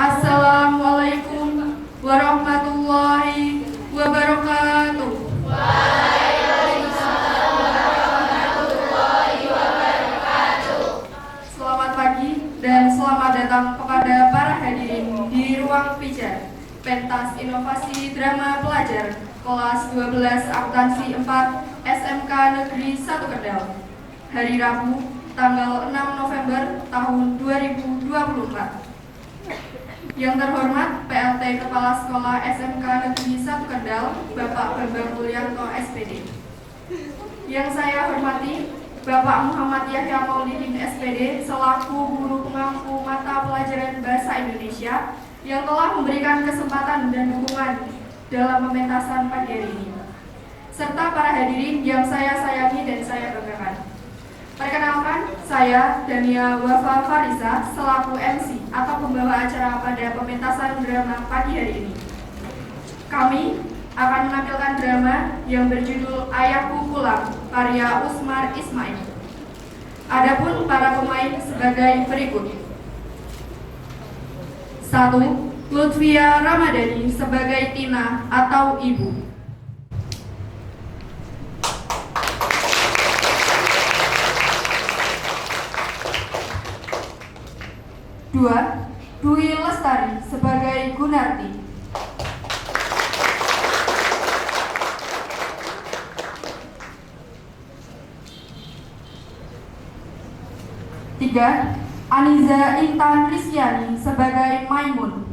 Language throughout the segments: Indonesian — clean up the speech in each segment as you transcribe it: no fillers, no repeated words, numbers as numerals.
Assalamualaikum warahmatullahi wabarakatuh. Waalaikumsalam warahmatullahi wabarakatuh. Selamat pagi dan selamat datang kepada para hadirin di ruang pijar Pentas Inovasi Drama Pelajar kelas 12 Akuntansi 4 SMK Negeri 1 Kendal. Hari Rabu, tanggal 6 November tahun 2024. Yang terhormat PLT Kepala Sekolah SMK Negeri 1 Kendal, Bapak Bambang Mulyanto SPD. Yang saya hormati Bapak Muhammad Yahya Maulidin SPD selaku guru pengampu mata pelajaran Bahasa Indonesia yang telah memberikan kesempatan dan dukungan dalam pementasan pagi hari ini, serta para hadirin yang saya sayangi dan saya banggakan. Perkenalkan, saya Dania Wafa Farisa selaku MC atau pembawa acara pada pementasan drama pagi hari ini. Kami akan menampilkan drama yang berjudul Ayahku Pulang, karya Usmar Ismail. Adapun para pemain sebagai berikut. 1. Lutfia Ramadhani sebagai Tina atau Ibu. 2. Dwi Lestari sebagai Gunarti. 3. Aniza Intan Rizkyani sebagai Maimun.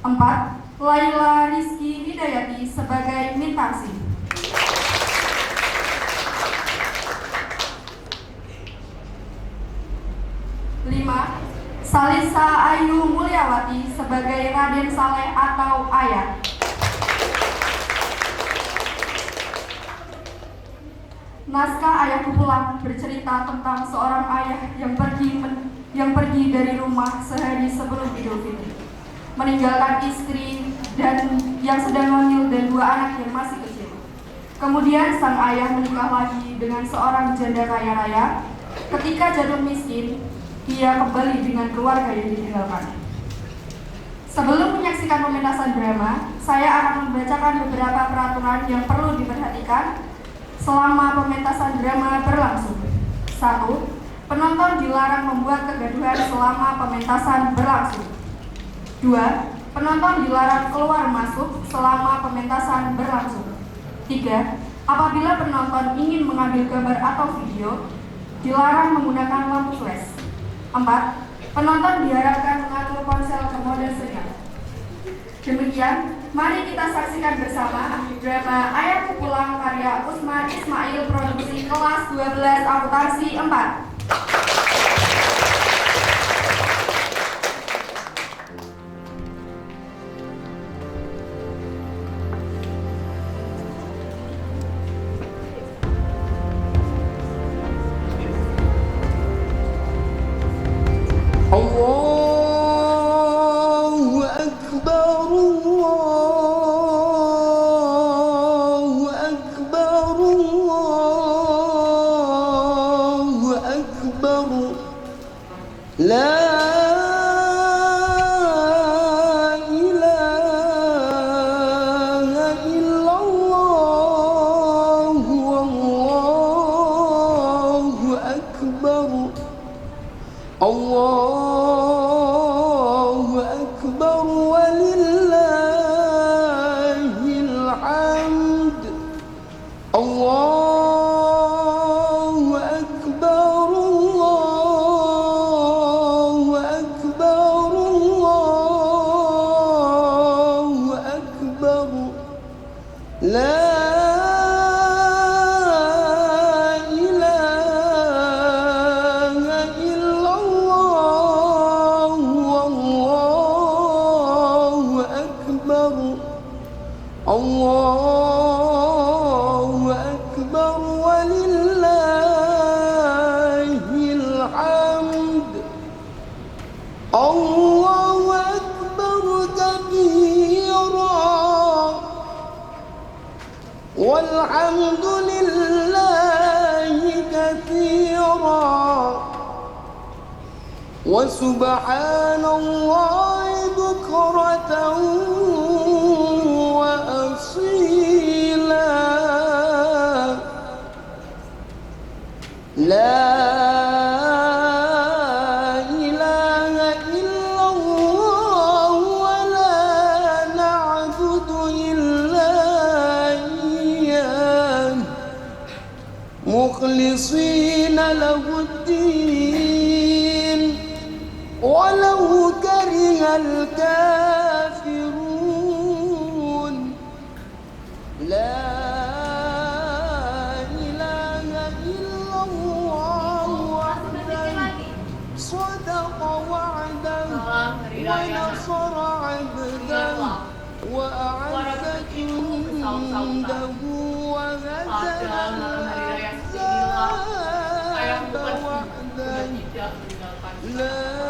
4. Laila Rizky Hidayati sebagai Mintarsi. 5. Salisa Ayu Mulyawati sebagai Raden Saleh atau Ayah. 6. Naskah Ayahku Pulang bercerita tentang seorang ayah yang pergi dari rumah sehari sebelum Idul Fitri, meninggalkan istri dan yang sedang hamil dan 2 anak yang masih kecil. Kemudian sang ayah menikah lagi dengan seorang janda kaya raya. Ketika jatuh miskin, ia kembali dengan keluarga yang ditinggalkan. Sebelum menyaksikan pementasan drama, saya akan membacakan beberapa peraturan yang perlu diperhatikan selama pementasan drama berlangsung. 1. Penonton dilarang membuat kegaduhan selama pementasan berlangsung. 2. Penonton dilarang keluar masuk selama pementasan berlangsung. 3. Apabila penonton ingin mengambil gambar atau video, dilarang menggunakan lampu flash. 4. Penonton diharapkan mengatur ponsel ke mode senyap. Demikian, mari kita saksikan bersama drama Ayahku Pulang karya Usmar Ismail produksi kelas 12 Akuntansi 4. Allahu Akbar walillahil hamd. Allahu Akbar, Allahu Akbar, Allahu Akbar. La Allahu Akbar walillahil hamd. Allahu Akbar kabira walhamdulillahi katsira. وسبحان الله بكرة وأصيلا لا إله إلا الله ولا نعبد إلا إياه مخلصين له الدين ولو كره الكافرون لا إله إلا الله وحده صدق وعده ونصر عبده وأعز جنده وهزم الأحزاب وحده لا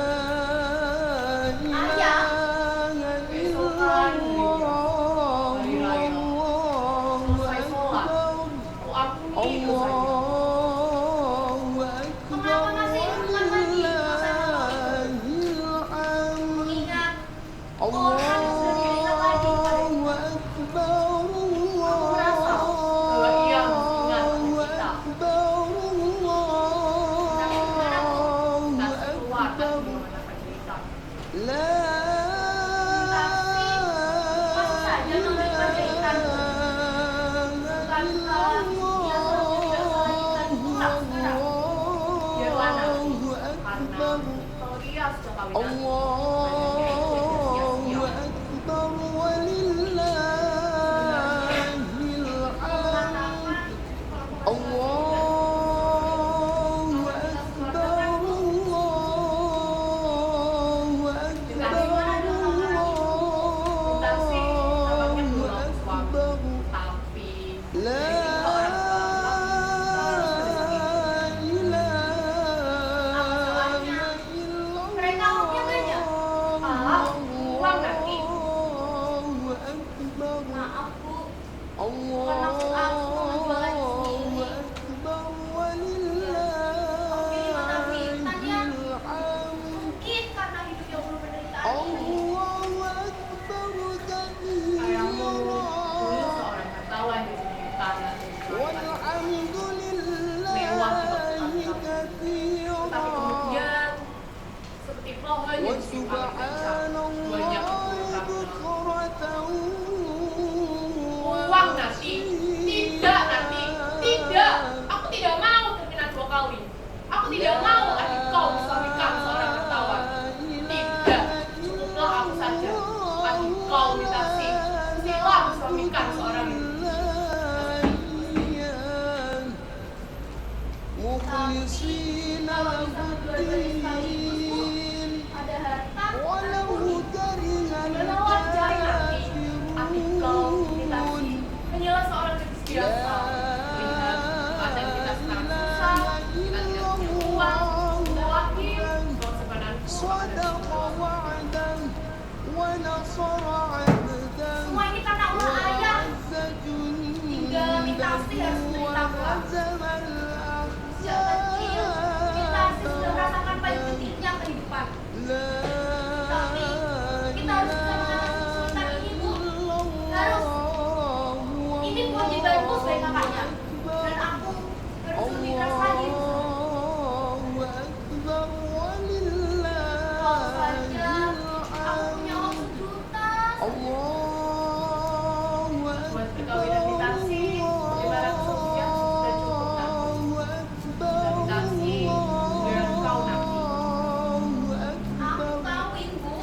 مخلصين له الدين ولو كره الكافرون Hanyalah seorang gadis biasa. Melihat keadaan kita sekarang susah, kita tidak punya uang, sudah lahir, kalau sebenarnya صدق وعده ونصر عبده semua ini karena ulah ayah. Tinggal Mitasi harus menderita. Sejak kecil, Mitasi sudah merasakan paling pentingnya kehidupan. Tapi kita harus bisa mengatasi kesulitan ini, Bu. Harus. Ini kewajibanku sebagai kakaknya. Dan aku harus lebih keras lagi. Kalau saja aku punya uang sejuta. Buat perkawinan Mitasi, 500 rupiah sudah cukup, Nak. Mitasi, biar kau nanti. Aku tahu, Ibu.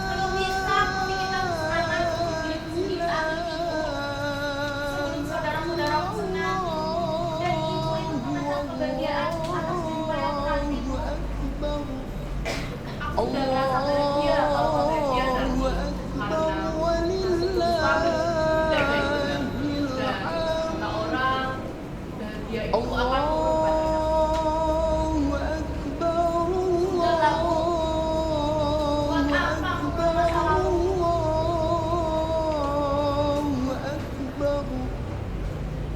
Kalau bisa, aku ingin harus anak milik sendiri saat ini, Bu. Sebelum saudara-saudaraku senang, dan Ibu yang mendapat kebahagiaan atas upaya nanti, Bu. Aku sudah merasa bahagia kalau kau bahagia nanti. Karena suami jaga itu dan kata orang bahagia itu akan turun pada Sudahlah, Bu. Buat apa aku masa lalu?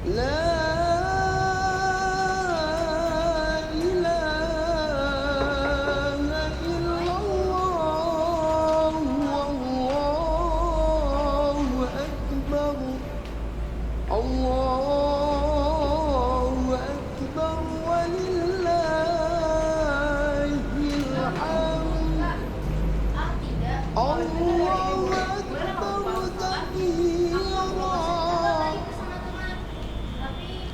لا إله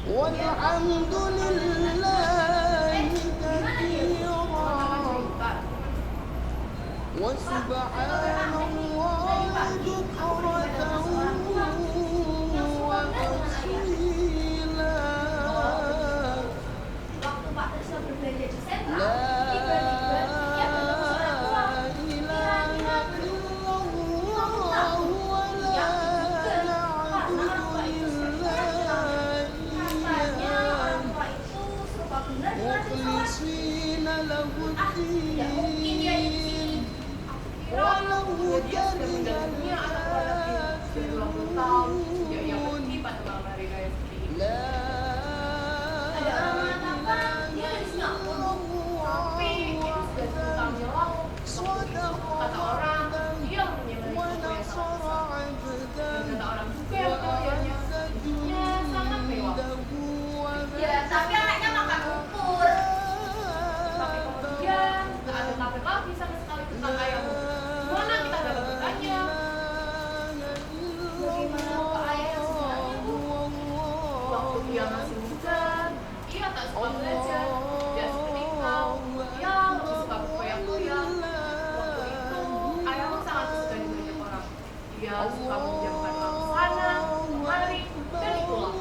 والحمد لله كثيرا وسبحان الله بكرة وأصيلا Waktu Pak Trisno berbelanja di sentra, لا tiba-tiba dia ketemu seorang tua. إله إلا الله ولا نعبد إلا Katanya orang tua itu serba benar dengan sholat. مخلصين له Tidak mungkin dia di sini. الدين Aku ولو kira كره dia anak orang dari 20 tahun. Ya yang pergi pada malam hari raya seperti ini. لا Ada orang mengatakan dia dari Singapura, tapi itu sudah 10 tahun yang lalu. Kata orang, dia menyembelih toko yang sangat besar. Dan kata orang juga yang pekerjaannya hidupnya sangat mewah. Ya, tapi anaknya makan bubur. Tapi kemudian gak ada kabar lagi sama sekali tentang ayahmu. Gimana kita dapat bertanya? Bagaimana Pak ayah yang sebenarnya, Bu? Waktu dia masih muda, dia tak suka belajar. Dia seperti kau, dia lebih suka berkoyak-koyak. Waktu itu, ayahmu sangat suka di banyak orang. Dia suka menjamkan lampu sana, kemari, dan itulah.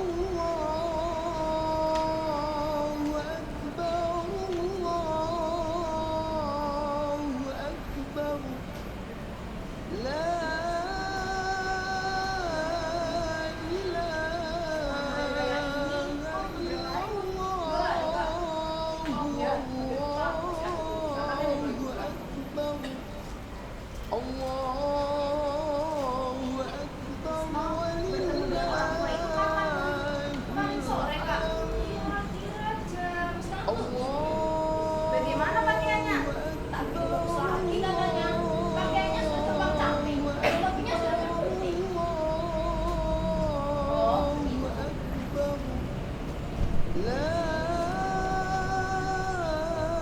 Kemarin sore, Kak. Kira-kira jam setengah tujuh. Bagaimana pakaiannya? Tak perlu bagus lagi katanya. Pakaiannya sudah terbang cantik. Bajunya sudah berputih. Oh, gitu.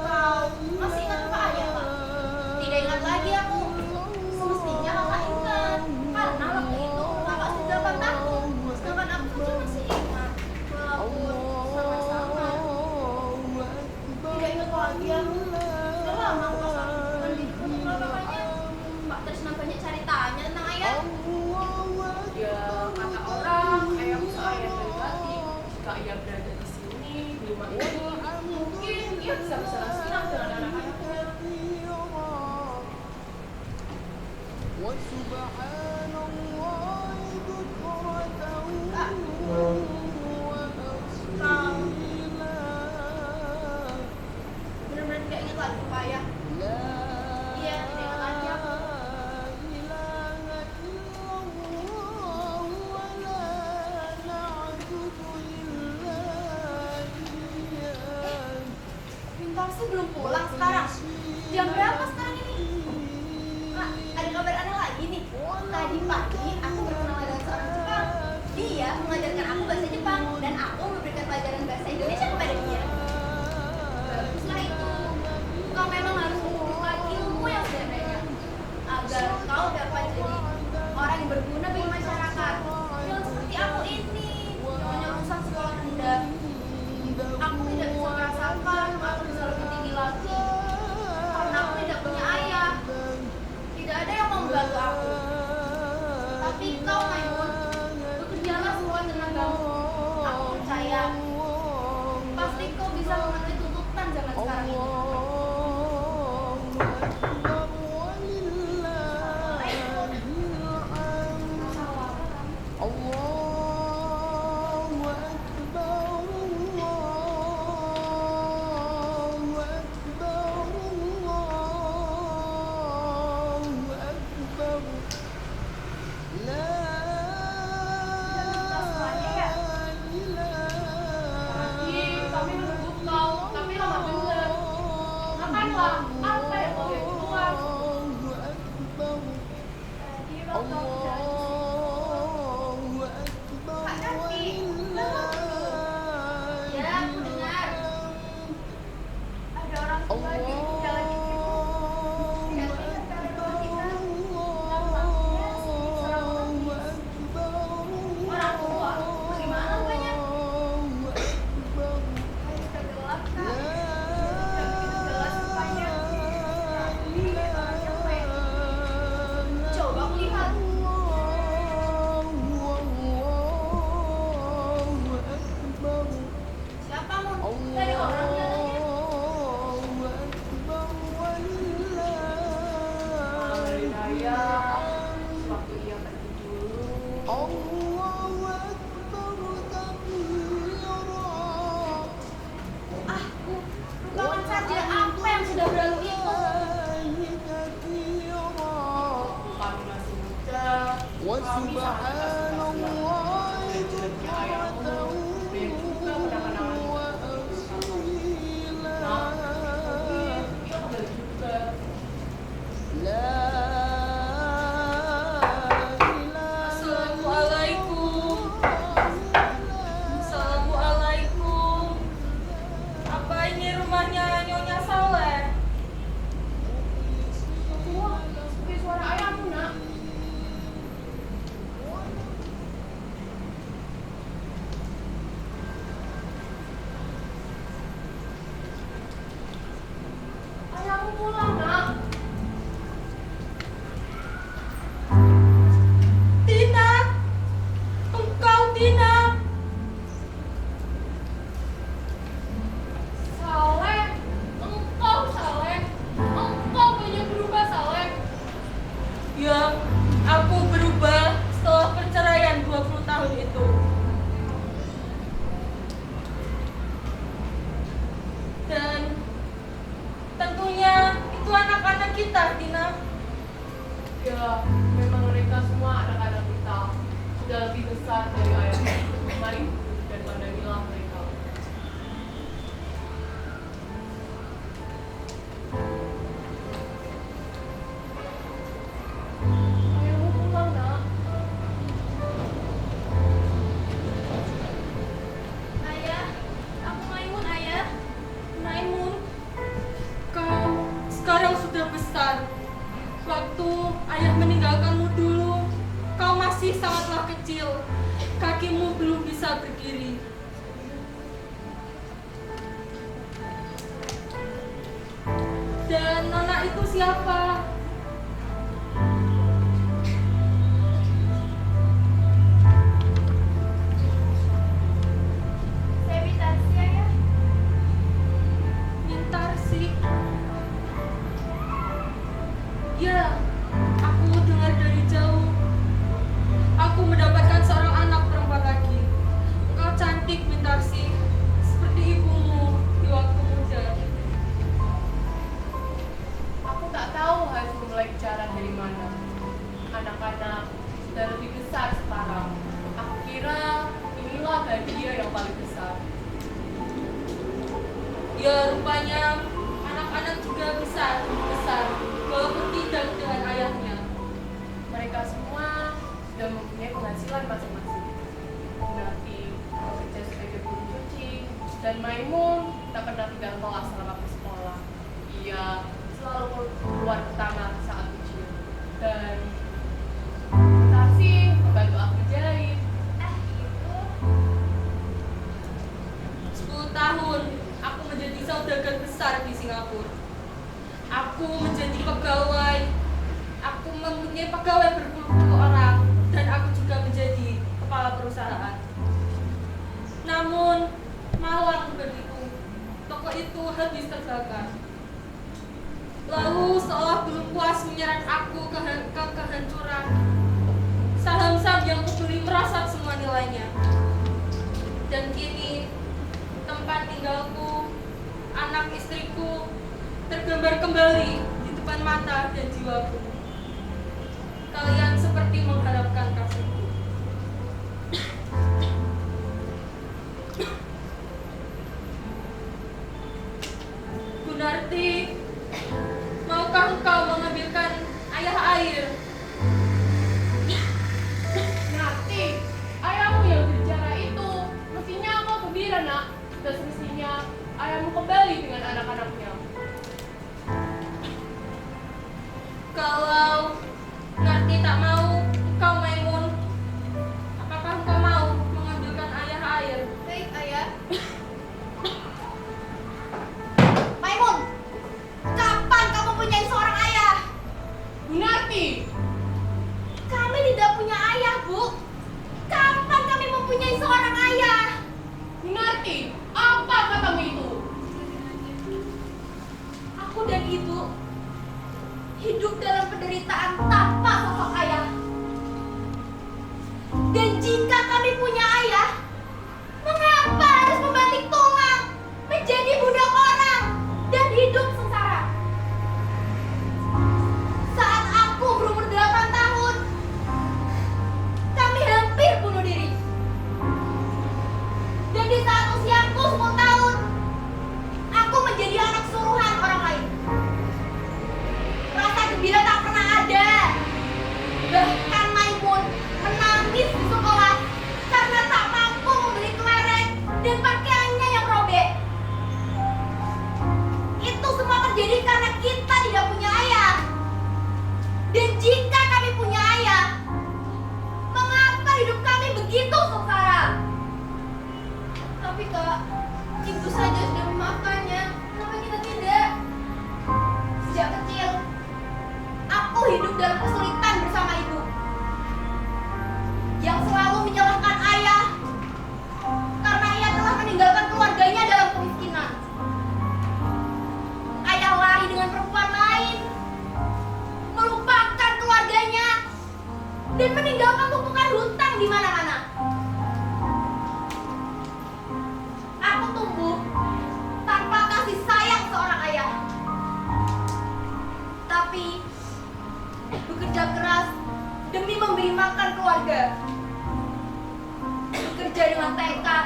Kau masih ingat Pak ayah, Pak? Tidak ingat lagi aku. Semestinya kakak ingat. Karena waktu itu kakak sudah 8 tahun. Sedangkan aku saja masih ingat. Walaupun sangat-sangat. Tidak ingat lagi aku. Sudah lama aku pasang mendidikkan kakaknya. Pak Trisno banyak cari tanya tentang ayah. Ya, kata orang, ayahmu seayah dari tadi. Jika ayah berada di sini, di rumah ini, mungkin ia bisa bersenang-senang dengan anak-anaknya. وسبحان الله بكرة وأصيلا Benar-benar tidak ingat lagi Pak ayah. Iya, tidak ingat lagi aku. Bintang sih belum pulang sekarang. Jam berapa sekarang ini? Kak, ada kabar aneh lagi nih. Tadi pagi aku berkenalan dengan seorang Jepang. Dia mengajarkan aku bahasa Jepang dan aku memberikan pelajaran bahasa Indonesia kepada dia. Baguslah itu. Kau memang harus membuka ilmu yang sebenarnya agar kau dapat jadi orang yang berguna bagi masyarakat. Jangan seperti aku ini, nyonya lulusan sekolah rendah. Aku tidak bisa merasakan atau bisa lebih tinggi lagi karena aku tidak punya ayah. Tidak ada yang membantu aku. Tapi kau, Maimun, bekerjalah semua tenagamu. Aku percaya pasti kau bisa memenuhi tuntutan zaman sekarang ini. Tadi kami menunggu kau, tapi lama bener. kami sangat dekat dengan Tuhan. Ya ayahmu dan juga kenang-kenangan nah, mungkin kita kembali juga. Assalamualaikum. Assalamualaikum. Apa ini rumahnya Nyonya Saleh? Wah, seperti suara ayahmu, nak. Ayahmu pulang, nak. Tina, engkau Tina. Saleh, engkau Saleh, engkau banyak berubah Saleh. Ya, aku berubah setelah perceraian 20 tahun itu. Dan tentunya itu anak-anak kita, Tina. Ya, memang mereka semua anak-anak kita sudah lebih besar dari ayah Main dan pandamilah mereka. Ayahmu pulang, nak. Ayah, aku Maimun, Ayah. Maimun, kau sekarang sudah besar. Waktu ayah meninggalkanmu dulu, kau masih sangatlah kecil. Kakimu belum bisa berdiri. Dan nona itu siapa? Saya Bitarsi, ayah. Mintarsi. Ya, aku dengar dari jauh. Aku mendapatkan seorang anak perempuan lagi. Engkau cantik, Mintarsi, seperti ibumu di waktu muda. Aku tak tahu harus memulai bicara dari mana. Anak-anak sudah lebih besar sekarang. Aku kira inilah bahagia yang paling besar. Ya, rupanya anak-anak juga besar, walaupun tidak dengan ayahnya. Mereka semua sudah mempunyai penghasilan masing-masing. Nanti bekerja sebagai buruh cuci, dan Maimun tak pernah tinggal kelas selama bersekolah. Ia selalu keluar pertama saat ujian. Dan Tarsi membantu aku jahit. Itu 10 tahun aku menjadi saudagar besar di Singapura. Aku menjadi pegawai. Aku mempunyai pegawai berpuluh-puluh orang, dan aku juga menjadi kepala perusahaan. Namun malang bagiku, toko itu habis terbakar. Lalu seolah belum puas menyeret aku ke kehancuran, saham-saham yang kubeli merosot semua nilainya. Dan kini tempat tinggalku, anak istriku tergambar kembali di depan mata dan jiwaku. Kalian seperti mengharapkan kasihku. Gunarti, maukah engkau mengambilkan ayah air? Narti, ayahmu yang berbicara itu mestinya kau gembira, nak. Dan semestinya ayahmu kembali dengan anak-anaknya. Kalau Narti tak mau, kau Maimun, apakah engkau mau mengambilkan ayah air? Baik, ayah. Maimun, kapan kamu punya seorang ayah? Bu Narti, Kami tidak punya ayah, Bu. Kapan kami mempunyai seorang ayah? Bu Narti, apa katamu itu? Aku dan ibu hidup dalam penderitaan tanpa sosok ayah. Dan jika kami punya ayah, mengapa harus membanting tulang, menjadi budak orang, dan hidup sengsara? Saat aku berumur 8 tahun, Kak, ibu saja sudah memaafkannya. Kenapa kita tidak? Sejak kecil, aku hidup dalam kesulitan bersama ibu yang selalu menyalahkan ayah karena ia telah meninggalkan keluarganya dalam kemiskinan. Ayah lari dengan perempuan lain, melupakan keluarganya, dan meninggalkan tumpukan hutang di mana-mana. Aku tumbuh tanpa kasih sayang seorang ayah. Tapi bekerja keras demi memberi makan keluarga. Bekerja dengan tekad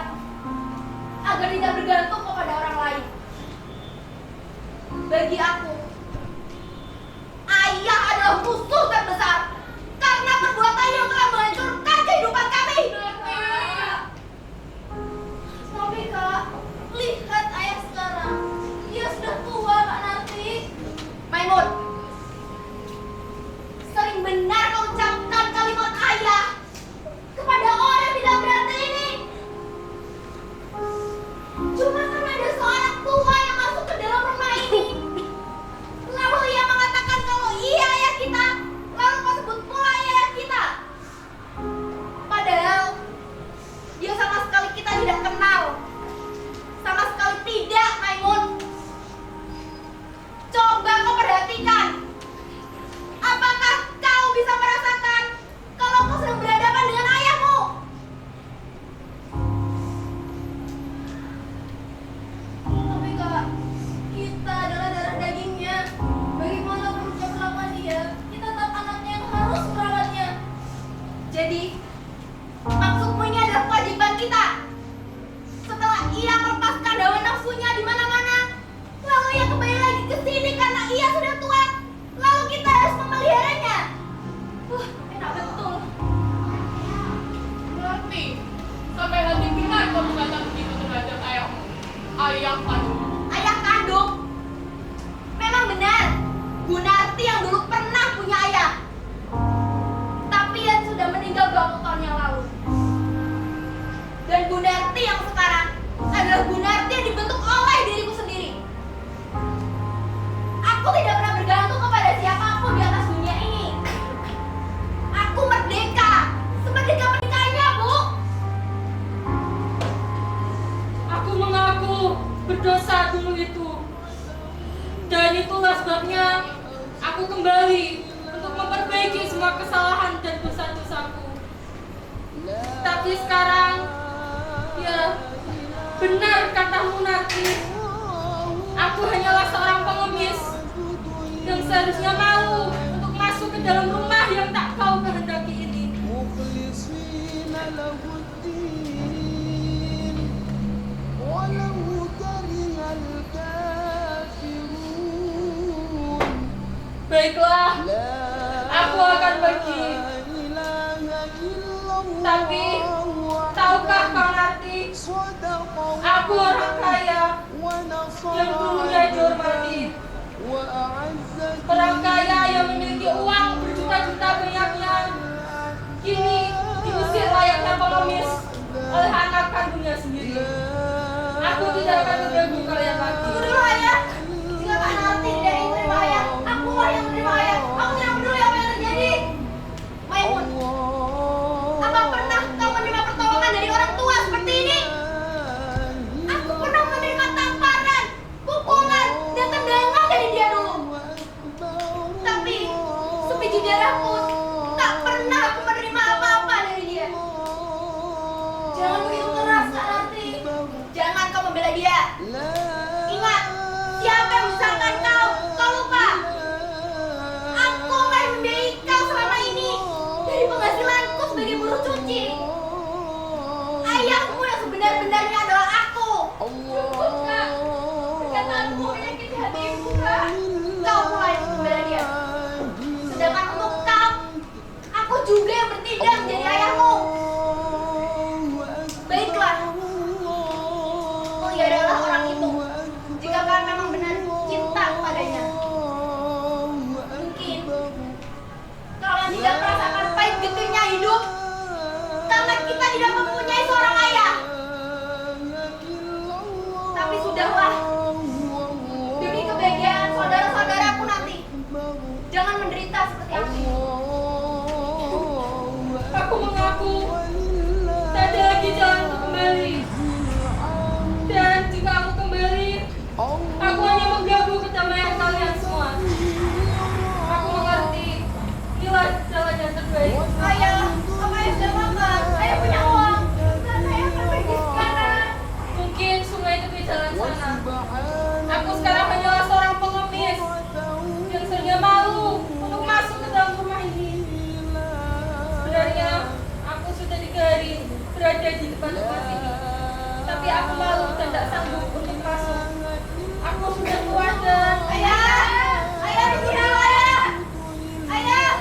agar tidak bergantung kepada orang lain. Bagi aku, ayah adalah musuh terbesar karena perbuatannya yang telah menghancurkan kehidupan kami. Tapi Kak, lihat ayah sekarang. Dia sudah tua, Kak Narti. Maimun, sering benar kau ucapkan kalimat ayah kepada orang yang tidak berarti ini. Cuma karena ada seorang tua yang masuk ke dalam rumah ini. Lalu ia mengatakan kalau ia ayah kita. Lalu kau sebut pula ia ayah kita. Padahal dia sama sekali kita tidak kenal. Sama sekali tidak, Maimun. Coba kau perhatikan. Apakah kau bisa merasakan kalau kau sedang berhadapan dengan ayahmu? Tapi Kak, kita adalah darah dagingnya. Bagaimana perlu perlakuan dia? Kita tetap anaknya yang harus merawatnya. Jadi, maksudmu ini adalah kewajiban kita. Setelah ia melepaskan hawa nafsunya di mana-mana, lalu ia kembali lagi ke sini karena ia sudah tua. Lalu kita harus memeliharanya. Enak betul. Berarti sampai hati benar kau berkata begitu terhadap ayahmu, ayah kandung. Ayah kandung. Memang benar, Bu Narti yang dulu pernah punya ayah. Tapi ia sudah meninggal 20 tahun yang lalu. Dan Bu Narti yang sekarang adalah Bu Narti yang dibentuk oleh diriku sendiri. Aku tidak pernah bergantung kepada siapapun di atas dunia ini. Aku merdeka, semerdeka-merdekanya, Bu. Aku mengaku berdosa dulu itu. Dan itulah sebabnya aku kembali untuk memperbaiki semua kesalahan dan dosa-dosaku. Tapi sekarang, ya benar katamu Narti. Aku hanyalah seorang pengemis yang seharusnya malu untuk masuk ke dalam rumah yang tak kau kehendaki ini. مخلصين له الدين ولو كره الكافرون. Baiklah, لا aku akan pergi. إله إلا الله Tapi, tahukah kau Narti, صدق aku orang kaya ونصر yang dulunya dihormati. وأعز Orang kaya yang memiliki uang berjuta-juta banyaknya, kini diusir layaknya pengemis oleh anak kandungnya sendiri. Aku tidak akan mengganggu kalian lagi. Tunggu dulu ayah. Jika Kak Narti tidak ingin menerima ayah, aku lah yang menerima ayah. Aku tidak peduli apa yang terjadi. Maimun, apa pernah kau menerima pertolongan dari orang tua seperti ini? Aku pernah menerima tamparan, pukulan, dan tendangan dari dia dulu. Tapi sebiji darahku tak pernah aku menerima apa-apa dari dia. Jangan begitu keras, Kak Narti. Jangan kau membela dia. Ingat, siapa yang membesarkan kau? Kau lupa. Aku akan membiayai kau selama ini dari penghasilanku sebagai buruh cuci. Ayahmu yang sebenar-benarnya adalah aku. Cukup, Kak. Perkataanmu menyakiti hati ibu, Kak. Kau mulai membela dia. Sedangkan untuk kau, aku juga yang bertindak menjadi ayahmu. Baiklah, peliharalah orang itu. Jika kalian memang benar cinta kepadanya. Mungkin kalian tidak merasakan pahit getirnya hidup karena kita tidak mempunyai seorang ayah. Sudahlah, demi kebahagiaan saudara-saudaraku nanti, jangan menderita seperti aku. Aku mengaku tak ada lagi jalan untuk kembali. Dan jika aku kembali, aku hanya mengganggu kedamaian kalian semua. Aku mengerti, inilah jalan yang terbaik. Ayah, apa yang sudah makan? Ayah punya uang, dan saya akan pergi sekarang. Mungkin sungai itu di jalan sana. Aku sekarang hanyalah seorang pengemis yang sebenarnya malu untuk masuk ke dalam rumah ini. Sebenarnya aku sudah 3 hari berada di depan rumah ini, tapi aku malu dan tak sanggup untuk masuk. Aku sudah keluar dan Ayah, ayah punya ayah, ayah.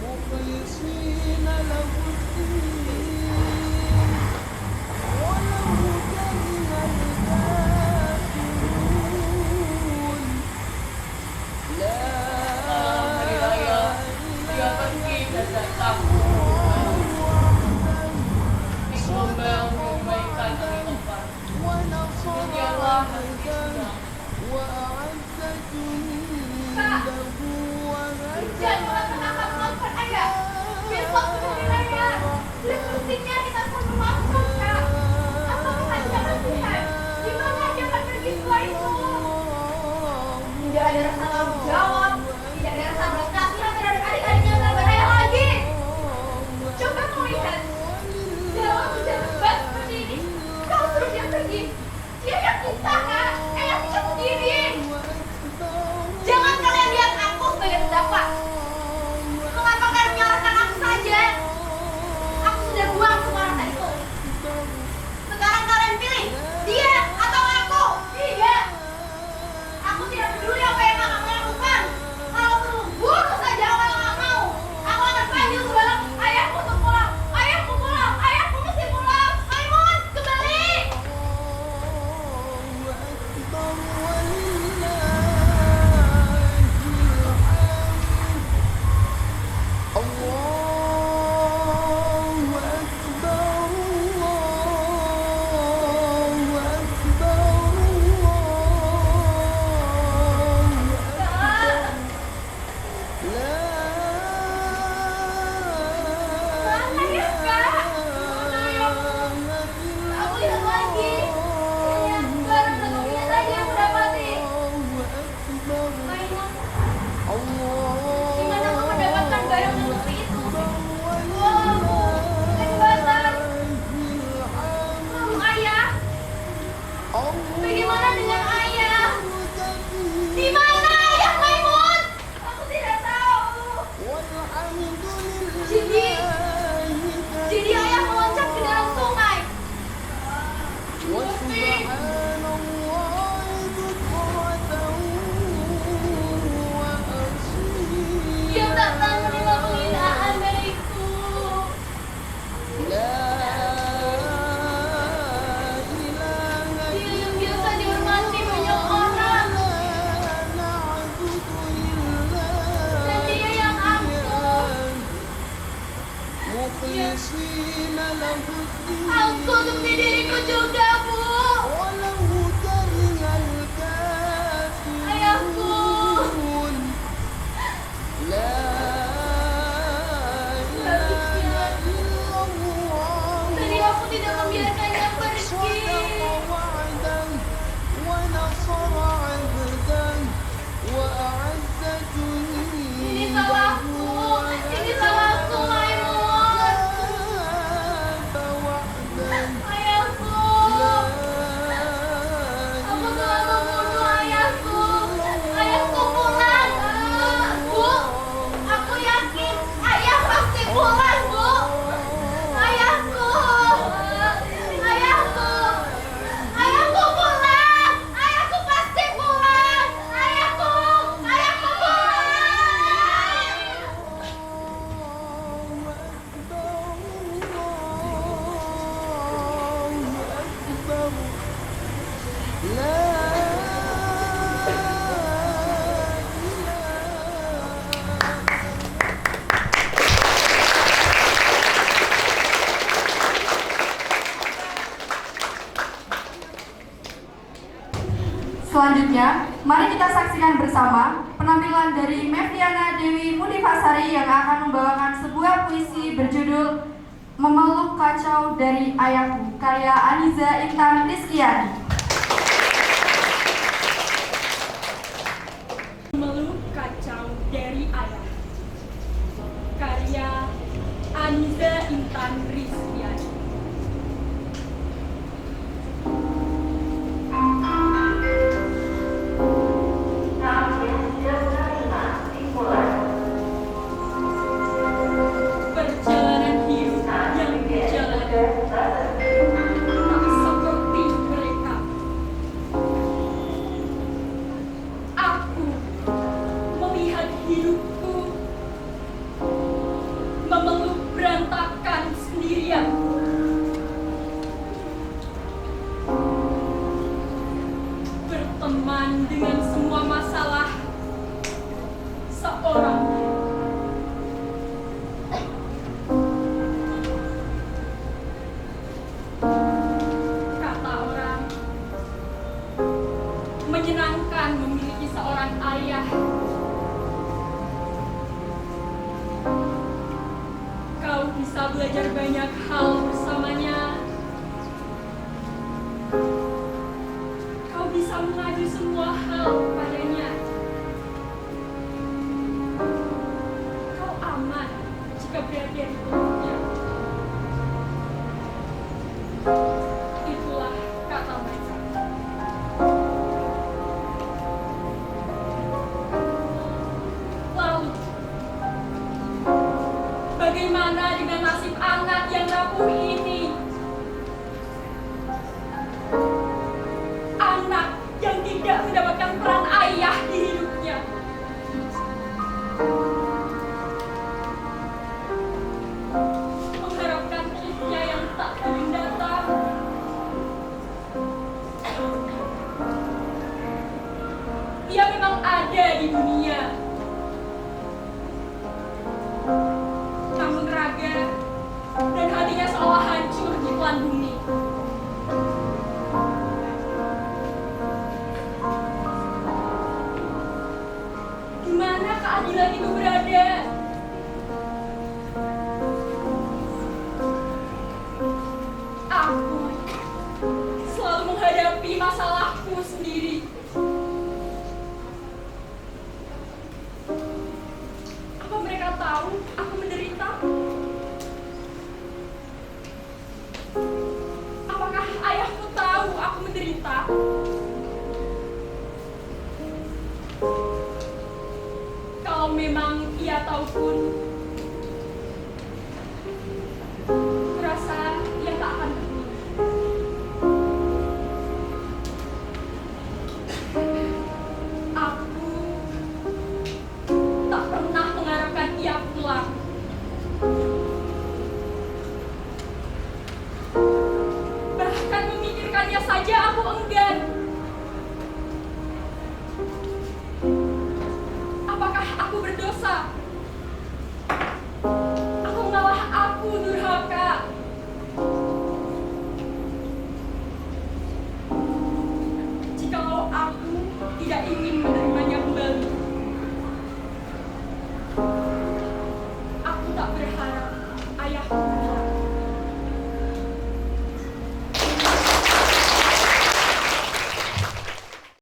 مخلصين له الدين ولو كره الكافرون لا dia pergi dan datang. Dikumbang kebaikan dari tempat. ونصر Dialah عبدا وأعز جنده Jangan melaksanakan maafkan ayah. Besok hari raya, semestinya kita selalu maafkan kak. Apakah jangan Tuhan? Di mana dia akan pergi setelah itu? Tidak ada rasa tanggung jawab, tidak ada rasa belas kasihan terhadap adik-adiknya yang sabar ayah lagi. Coba kau lihat, dalam hujan lebat seperti ini, kau suruh dia pergi. Dia yang minta kak, ayah tidak sendiri. Jangan kalian lihat aku sebagai terdakwa. Mengapa kalian menyalahkan aku saja? Aku sudah buang semua rasa itu. Sekarang kalian pilih, dia atau aku? Tidak. Aku tidak peduli apa yang kakak lakukan. Kalau perlu bunuh saja orang yang gak mau. Aku akan panggil sebalang ayahku untuk pulang. Ayahku pulang. Ayahku mesti pulang. Maimun, kembali. Mana ya kak? Aku lihat lagi. Hanya barang bentuknya saja yang aku dapati. Maimun, di mana kau mendapatkan barang seperti itu? Wow, kejahatan. Lalu ayah? Bagaimana dengan ayah? Di mana ayah Maimun? Aku tidak tahu. Jadi ayah meloncat ke dalam sungai. وسبحان الله بكرة وأصيلا Dia datang menerima penghinaan dariku. لا إله Dia yang biasa dihormati banyak orang. نعبد إلا Dan dia yang angkuh. مخلصين له الدين Angkuh untuk diriku juga, Bu. ولو كره الكافرون Ayahku. لا إله إلا الله Tadi aku tidak membiarkannya pergi. صدق وعدا ونصر عبدا وأعز Ini جنده salahku. Ini salahku, Maimun. وكذب وعدا Ayahku. Aku telah membunuh ayahku. Ayahku pulang. Bu, aku yakin ayah pasti pulang, Bu. Ayahku. Selanjutnya, mari kita saksikan bersama penampilan dari Mevriana Dewi Munifasari yang akan membawakan sebuah puisi berjudul Memeluk Kacau dari Ayahku, karya Aniza Intan Rizkyani. Memeluk Kacau dari Ayah, karya Aniza Intan Rizkyani. Perjalanan hidup yang dijalani tak seperti mereka. Aku melihat hidupku memeluk berantakan sendirian. Berteman dengan semua masalah seorang diri. Kata orang, menyenangkan memiliki seorang ayah. Kau bisa belajar banyak hal bersamanya. Kau bisa mengadu semua hal padanya. Kau aman jika berada di peluknya. Itulah kata mereka. Lalu, bagaimana dengan nasib anak yang rapuh ini? Anak yang tidak mendapatkan peran ayah di hidupnya. Mengharapkan kisnya yang tak kunjung datang. Ia memang ada di dunia, namun raga dan hatinya seolah hancur di telan bumi. Di mana keadilan itu berada? Aku selalu menghadapi masalahku sendiri. Apa mereka tahu aku menderita? Apakah ayahku tahu aku menderita? Kalau memang ia tahu pun,